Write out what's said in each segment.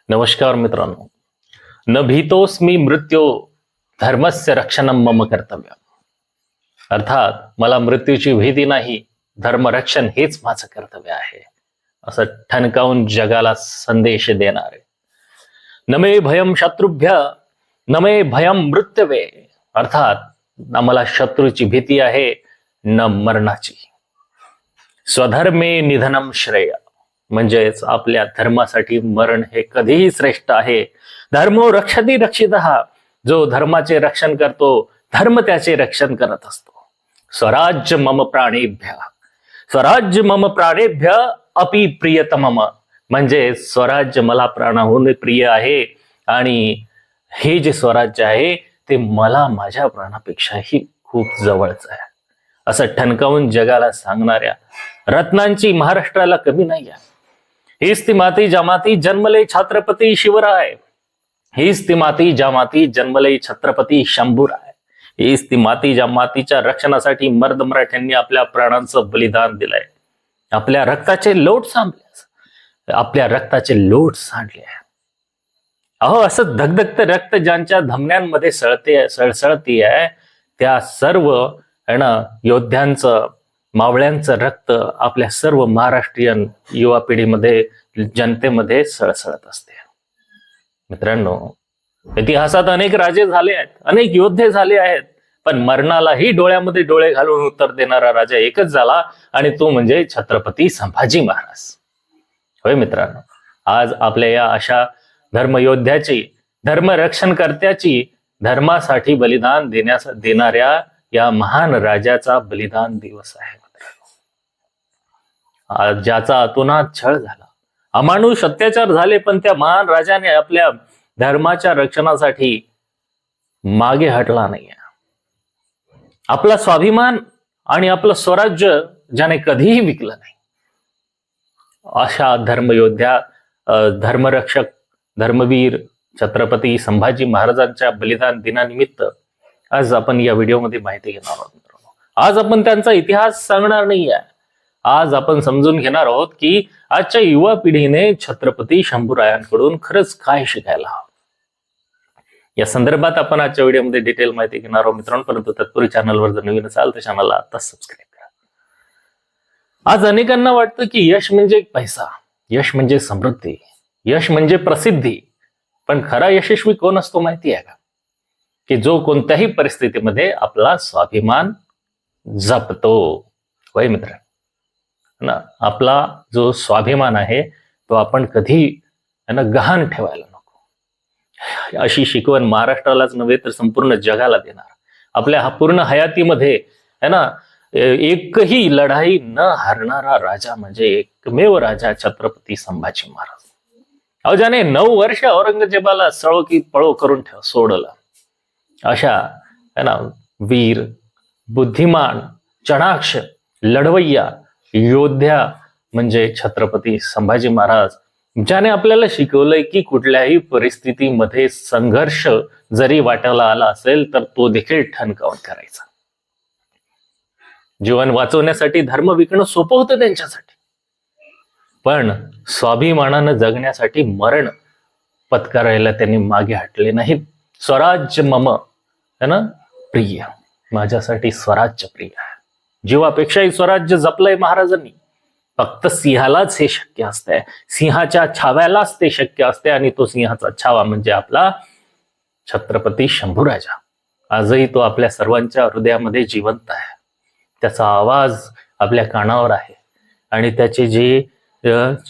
नमस्कार मित्रांनो. न भीतोस्मी मृत्यो धर्मस्य रक्षणम मम कर्तव्य. अर्थात मला मृत्यूची भीती नाही, धर्मरक्षण हेच माझं कर्तव्य आहे, असं ठणकावून जगाला संदेश देणारे. न मे भयम शत्रुभ्य न मे भयम मृत्युवे. अर्थात न मला शत्रूची भीती आहे न मरणाची. स्वधर्मे निधनम श्रेय. म्हणजेच आपल्या धर्मासाठी मरण हे कधीही श्रेष्ठ आहे. धर्मो रक्षती रक्षितः. जो धर्माचे रक्षण करतो धर्म त्याचे रक्षण करत असतो. स्वराज्य मम प्राणेभ्य. स्वराज्य मम प्राणेभ्य अपि प्रियतमम. म्हणजे स्वराज्य मला प्राणाहून प्रिय आहे आणि हे जे स्वराज्य आहे ते मला माझ्या प्राणापेक्षाही खूप जवळच आहे, असं ठणकावून जगाला सांगणाऱ्या रत्नांची महाराष्ट्राला कमी नाही आहे. हीच ती माती ज्या माती जन्मले छत्रपती शिवराय. हीच ती माती ज्या माती जन्मले छत्रपती शंभूराय. हीच ती माती ज्या मातीच्या रक्षणासाठी मर्द मराठ्यांनी आपल्या प्राणांचं बलिदान दिलंय. आपल्या रक्ताचे लोट सांडले, आपल्या रक्ताचे लोट सांडले. अहो, असं धगधगतं रक्त ज्यांच्या धमन्यांमध्ये सळसळती आहे त्या सर्व योद्ध्यांचं, मावळ्यांचं रक्त आपल्या सर्व महाराष्ट्रीयन युवा पिढीमध्ये, जनतेमध्ये सळसळत असते. मित्रांनो, इतिहासात अनेक राजे झाले आहेत, अनेक योद्धे झाले आहेत, पण मरणालाही डोळ्यामध्ये डोळे घालून उत्तर देणारा राजा एकच झाला आणि तो म्हणजे छत्रपती संभाजी महाराज. होय मित्रांनो, आज आपल्या या अशा धर्मयोद्ध्याची, धर्मरक्षणकर्त्याची, धर्मासाठी बलिदान देणाऱ्या या महान राजाचा बलिदान दिवस आहे. ज्याचा अतोनात छळ झाला, अमानुष अत्याचार झाले, पण त्या महान राजाने आपल्या धर्माच्या रक्षणासाठी मागे हटला नाही. आपला स्वाभिमान आणि आपलं स्वराज्य ज्याने कधीही विकलं नाही, अशा धर्मयोद्ध्या, धर्मरक्षक, धर्मवीर छत्रपती संभाजी महाराजांच्या बलिदान दिनानिमित्त आज आपण या व्हिडिओमध्ये माहिती घेणार आहोत. आज आपण त्यांचा इतिहास सांगणार नाही आहे. आज आपण समजून घेणार आहोत की आजच्या युवा पिढीने छत्रपती शंभूरायांकडून खरंच काय शिकायला हवं. या संदर्भात आपण आजच्या व्हिडिओमध्ये डिटेल माहिती घेणार आहोत मित्रांनो. परंतु तत्पूर्वी चॅनलवर जर नवीन असाल तर चॅनलला आता सबस्क्राईब करा. आज अनेकांना वाटतं की यश म्हणजे पैसा, यश म्हणजे समृद्धी, यश म्हणजे प्रसिद्धी. पण खरा यशस्वी कोण असतो माहिती आहे का? की जो कोणत्याही परिस्थितीमध्ये आपला स्वाभिमान जपतो. होय मित्र ना, आपला जो स्वाभिमान आहे तो आपण कधी गहाण ठेवायला नको. अशी शिकवण महाराष्ट्रालाच नव्हे तर संपूर्ण जगाला देणार. आपल्या पूर्ण हयातीमध्ये एकही लढाई न हारणारा राजा म्हणजे एकमेव राजा छत्रपती संभाजी महाराज. अहो, ज्याने 9 वर्ष औरंगजेबाला सळो की पळो करून सोडलं. अशा वीर, बुद्धिमान, चणाक्ष, लढवय्या योद्ध्या म्हणजे छत्रपती संभाजी महाराज, ज्याने आपल्याला शिकवलंय की कुठल्याही परिस्थितीमध्ये संघर्ष जरी वाट्याला आला असेल तर तो देखील ठणकावून करायचा. जीवन वाचवण्यासाठी धर्म विकणं सोपं होतं त्यांच्यासाठी, पण स्वाभिमानानं जगण्यासाठी मरण पत्करायला त्यांनी मागे हटले नाहीत. स्वराज्य मम प्रिय. माझ्यासाठी स्वराज्य प्रिय आहे. जीवापेक्षाही स्वराज्य जपलंय महाराजांनी. फक्त सिंहालाच हे शक्य असतंय, सिंहाच्या छाव्यालाच ते शक्य असते आणि तो सिंहाचा छावा म्हणजे आपला छत्रपती शंभूराजा. आजही तो आपल्या सर्वांच्या हृदयामध्ये जिवंत आहे. त्याचा आवाज आपल्या कानावर आहे आणि त्याचे जे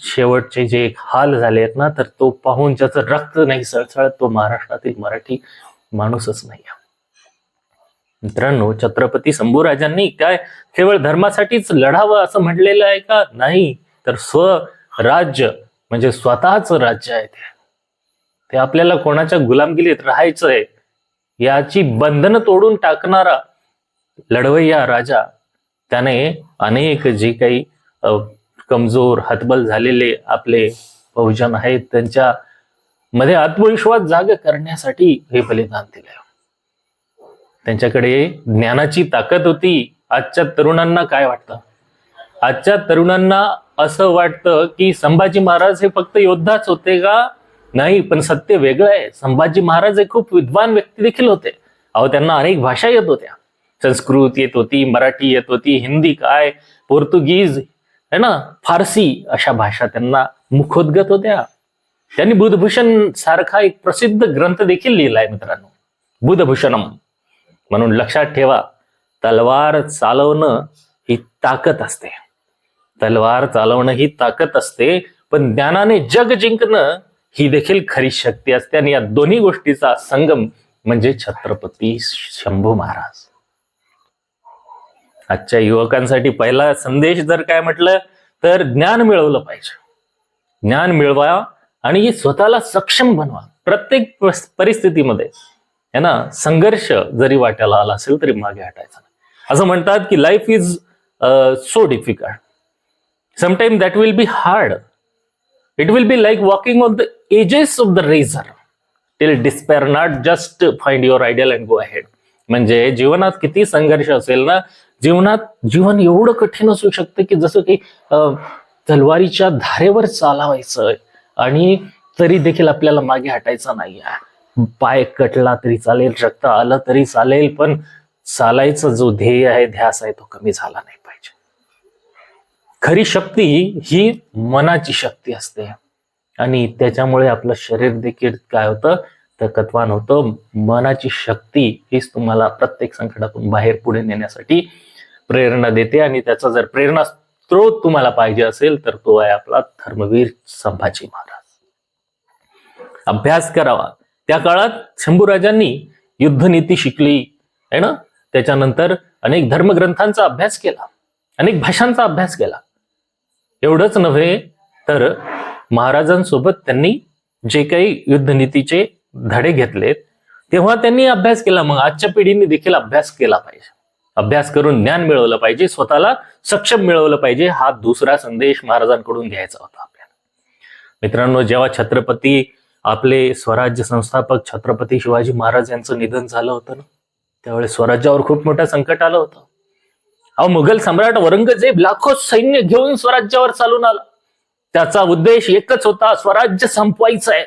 शेवटचे जे हाल झाले आहेत ना, तर तो पाहून ज्याचं रक्त नाही सळसळत तो महाराष्ट्रातील मराठी माणूसच नाही. मित्रांनो, छत्रपती शंभूराजांनी काय केवळ धर्मासाठीच लढावं असं म्हटलेलं आहे का? नाही, तर स्वराज्य म्हणजे स्वतःच राज्य आहे. ते आपल्याला कोणाच्या गुलामगिरीत राहायचंय याची बंधनं तोडून टाकणारा लढवय्या राजा. त्याने अनेक जे काही कमजोर, हतबल झालेले आपले बहुजन आहेत त्यांच्या मध्ये आत्मविश्वास जाग करण्यासाठी हे बलिदान दिले. त्यांच्याकडे ज्ञानाची ताकद होती. आजच्या तरुणांना काय वाटतं? आजच्या तरुणांना असं वाटतं की संभाजी महाराज हे फक्त योद्धाच होते का? नाही, पण सत्य वेगळं आहे. संभाजी महाराज हे खूप विद्वान व्यक्ती देखील होते. अहो, त्यांना अनेक भाषा येत होत्या. संस्कृत येत होती, मराठी येत होती, हिंदी काय, पोर्तुगीज है ना, फारसी अशा भाषा त्यांना मुखोद्गत होत्या. त्यांनी बुधभूषण सारखा एक प्रसिद्ध ग्रंथ देखील लिहिलाय मित्रांनो, बुधभूषणम. म्हणून लक्षात ठेवा, तलवार चालवणं ही ताकद असते. तलवार चालवणं ही ताकद असते, पण ज्ञानाने जग जिंकणं ही देखील खरी शक्ती असते. आणि या दोन्ही गोष्टीचा संगम म्हणजे छत्रपती शंभू महाराज. आजच्या युवकांसाठी पहिला संदेश जर काय म्हटलं तर ज्ञान मिळवलं पाहिजे. ज्ञान मिळवा आणि स्वतःला सक्षम बनवा. प्रत्येक परिस्थितीमध्ये है ना, संघर्ष जरी वाट्याला आला असेल तरी मागे हटायचं नाही. असं म्हणतात की life is so difficult, sometime that will be hard, it will be like walking on the edges of the razor till despair not, just find your ideal and go ahead. म्हणजे जीवनात किती संघर्ष असेल ना, जीवन एवढं कठीण असू शकतं की जसं की तलवारीच्या धारेवर चालवायचं आणि तरी देखील आपल्याला मागे हटायचं नाही. पाय कटला तरी चालेल, रक्त आलं तरी चालेल, पण चालायचं जो ध्येय आहे, ध्यास आहे, तो कमी झाला नाही पाहिजे. खरी शक्ती ही मनाची शक्ती असते आणि त्याच्यामुळे आपलं शरीर देखील काय होतं, ताकदवान होतं. मनाची शक्ती हीच तुम्हाला प्रत्येक संकटातून बाहेर पुढे नेण्यासाठी प्रेरणा देते. आणि त्याचा जर प्रेरणा स्रोत तुम्हाला पाहिजे असेल तर तो आहे आपला धर्मवीर संभाजी महाराज. अभ्यास करावा. त्या काळात शंभूराजांनी युद्धनीती शिकली आहे ना, त्याच्यानंतर अनेक धर्मग्रंथांचा अभ्यास केला, अनेक भाषांचा अभ्यास केला. एवढंच नव्हे तर महाराजांसोबत त्यांनी जे काही युद्धनीतीचे धडे घेतलेत तेव्हा त्यांनी अभ्यास केला. मग आजच्या पिढीने देखील अभ्यास केला पाहिजे. अभ्यास करून ज्ञान मिळवलं पाहिजे, स्वतःला सक्षम मिळवलं पाहिजे. हा दुसरा संदेश महाराजांकडून घ्यायचा होता आपल्याला. मित्रांनो, जेव्हा छत्रपती आपले स्वराज्य संस्थापक छत्रपती शिवाजी महाराज यांचं निधन झालं होतं ना, त्यावेळेस स्वराज्यावर खूप मोठं संकट आलं होतं. अहो, मुघल सम्राट औरंगजेब लाखो सैन्य घेऊन स्वराज्यावर चालून आला. त्याचा उद्देश एकच होता, स्वराज्य संपवायचं आहे.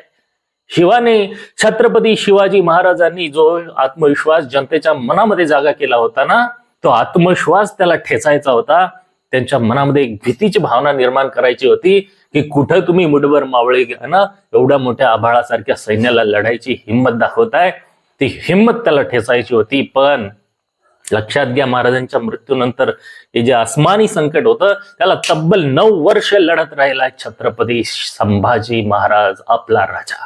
शिवाने छत्रपती शिवाजी महाराजांनी जो आत्मविश्वास जनतेच्या मनामध्ये जागा केला होता ना, तो आत्मविश्वास त्याला ठेचायचा होता. त्यांच्या मनामध्ये एक भीतीची भावना निर्माण करायची होती की कुठं तुम्ही मुठभर मावळे ना एवढ्या मोठ्या आभाळासारख्या सैन्याला लढायची हिंमत दाखवताय. ती हिंमत त्याला ठेचायची होती. पण लक्षात घ्या, महाराजांच्या मृत्यूनंतर हे जे आसमानी संकट होतं त्याला तब्बल 9 वर्ष लढत राहिला छत्रपती संभाजी महाराज, आपला राजा.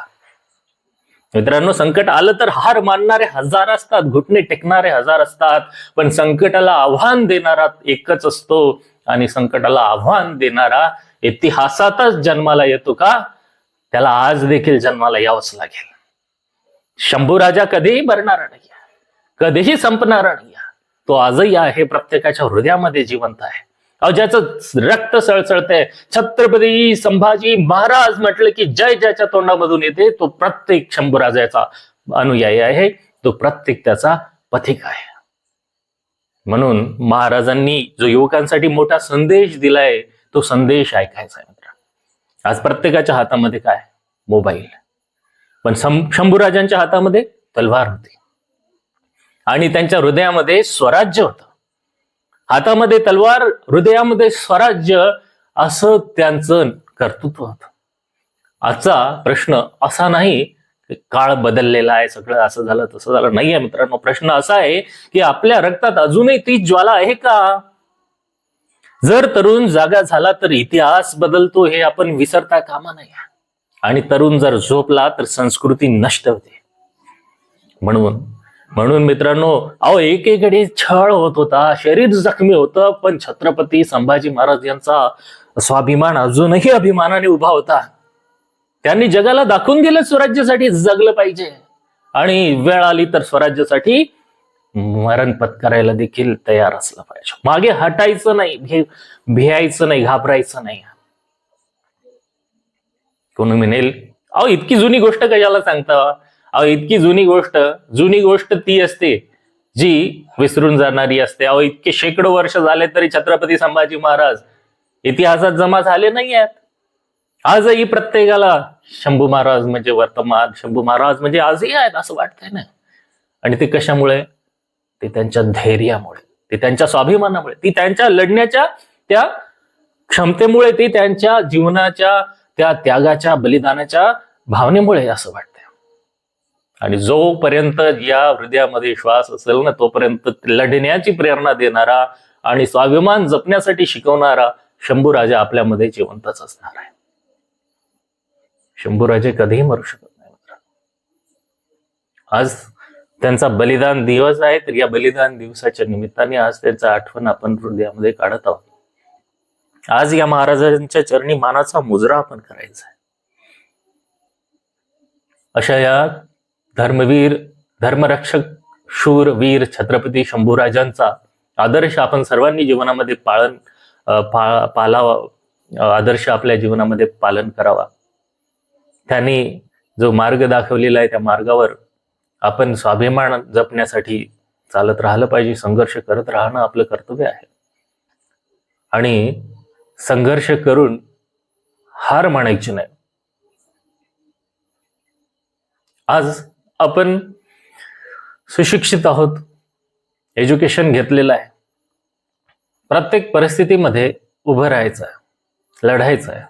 मित्रांनो, संकट आलं तर हार मानणारे हजार असतात, घुटणे टेकणारे हजार असतात, पण संकटाला आव्हान देणारा एकच असतो. आणि संकटाला आव्हान देणारा इतिहासातच जन्माला येतो का, त्याला आज देखील जन्माला यावंच लागेल. शंभू राजा कधीही मरणारा नाही, कधीही संपणारा नाही. तो आजही आहे, प्रत्येकाच्या हृदयामध्ये जिवंत आहे. ज्याचं रक्त सळसळतंय, छत्रपती संभाजी महाराज म्हटलं की जय ज्याच्या तोंडामधून येते, तो प्रत्येक शंभूराजाचा अनुयायी आहे, तो प्रत्येक त्याचा पथिक आहे. म्हणून महाराजांनी जो युवकांसाठी मोठा संदेश दिलाय, तो संदेश ऐकायचा आहे मित्र. आज प्रत्येकाच्या हातामध्ये काय, मोबाईल, पण शंभूराजांच्या हातामध्ये तलवार होती आणि त्यांच्या हृदयामध्ये स्वराज्य होतं. हातामध्ये तलवार, हृदयामध्ये स्वराज्य, असं त्यांचं कर्तृत्व होतं. आजचा प्रश्न असा नाही काळ बदललेला आहे, सगळं असं झालं तसं झालं, नाहीये मित्रांनो. प्रश्न असा आहे की आपल्या रक्तात अजूनही ती ज्वाला आहे का? जर तरुण जागा झाला तर इतिहास बदलतो, हे आपण विसरता कामा नये. आणि तरुण जर झोपला तर संस्कृती नष्ट होते. म्हणून मित्रांनो, अहो एकेकडे छळ होत होता, शरीर जखमी होतं, पण छत्रपती संभाजी महाराज यांचा स्वाभिमान अजूनही अभिमानाने उभा होता. त्यांनी जगाला दाखवून दिलं स्वराज्यासाठी जगलं पाहिजे आणि वेळ आली तर स्वराज्यासाठी मरण पत्करायला देखील तयार असलं पाहिजे. मागे हटायचं नाही, भियायचं नाही, घाबरायचं नाही. कोणी म्हणेल, अहो इतकी जुनी गोष्ट कशाला सांगता? अहो इतकी जुनी गोष्ट ती असते जी विसरून जाणारी असते. अहो इतके शेकडो वर्ष झाले तरी छत्रपती संभाजी महाराज इतिहासात जमा झाले नाही आहेत. आजही प्रत्येकाला शंभू महाराज म्हणजे वर्तमान, शंभू महाराज म्हणजे आजही आहेत असं वाटतंय ना. आणि ते कशामुळे? ते त्यांच्या धैर्यामुळे, ते त्यांच्या स्वाभिमानामुळे, ती त्यांच्या लढण्याच्या त्या क्षमतेमुळे, ती त्यांच्या जीवनाच्या त्या त्यागाच्या, बलिदानाच्या भावनेमुळे असं वाटतंय. आणि जोपर्यंत या हृदयामध्ये श्वास असेल ना, तोपर्यंत लढण्याची प्रेरणा देणारा आणि स्वाभिमान जपण्यासाठी शिकवणारा शंभूराजा आपल्यामध्ये जिवंतच असणार आहे. शंभूराजे कधीही मरू शकत नाही. आज त्यांचा बलिदान दिवस आहे, तर या बलिदान दिवसाच्या निमित्ताने आज त्यांचा आठवण आपण हृदयामध्ये काढत आहोत. आज या महाराजांच्या चरणी मानाचा मुजरा आपण करायचा आहे. अशा या धर्मवीर, धर्मरक्षक, शूर, वीर छत्रपती शंभूराजांचा आदर्श आपण सर्वांनी जीवनामध्ये पालावा, आदर्श आपल्या जीवनामध्ये पालन करावा. त्यांनी जो मार्ग दाखवलेला आहे त्या मार्गावर आपण स्वाभिमान जपण्यासाठी चालत राहिलं पाहिजे. संघर्ष करत राहणं आपलं कर्तव्य आहे. आणि संघर्ष करून हार मानायची नाही. आज आपण सुशिक्षित आहोत, एज्युकेशन घेतलेलं आहे. प्रत्येक परिस्थितीमध्ये उभं राहायचं आहे, लढायचं आहे.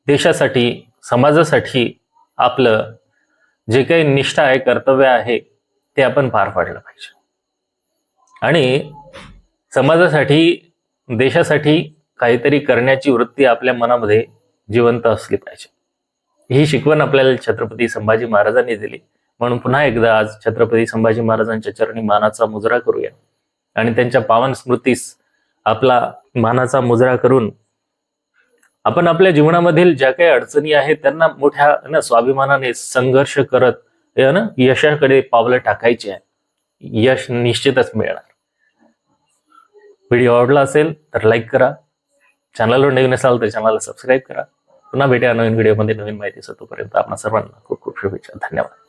देशासाठी, समाजासाठी आपलं जे काही निष्ठा आहे, कर्तव्य आहे, ते आपण पार पाडलं पाहिजे. आणि समाजासाठी, देशासाठी काहीतरी करण्याची वृत्ती आपल्या मनामध्ये जिवंत असली पाहिजे. ही शिकवण आपल्याला छत्रपती संभाजी महाराजांनी दिली. म्हणून पुन्हा एकदा आज छत्रपती संभाजी महाराजांच्या चरणी मानाचा मुजरा करूया आणि त्यांच्या पावन स्मृतीस आपला मानाचा मुजरा करून आपण आपल्या जीवनामधील ज्या काही अडचणी आहेत त्यांना मोठ्या स्वाभिमानाने संघर्ष करत यशाकडे पावलं टाकायची आहे. यश निश्चितच मिळणार. व्हिडिओ आवडला असेल तर लाईक करा. चॅनलवर नवीन असाल तर चॅनलला सबस्क्राईब करा. पुन्हा भेटूया नवीन व्हिडिओमध्ये नवीन माहितीसह. तोपर्यंत आपणा सर्वांना खूप खूप शुभेच्छा. धन्यवाद.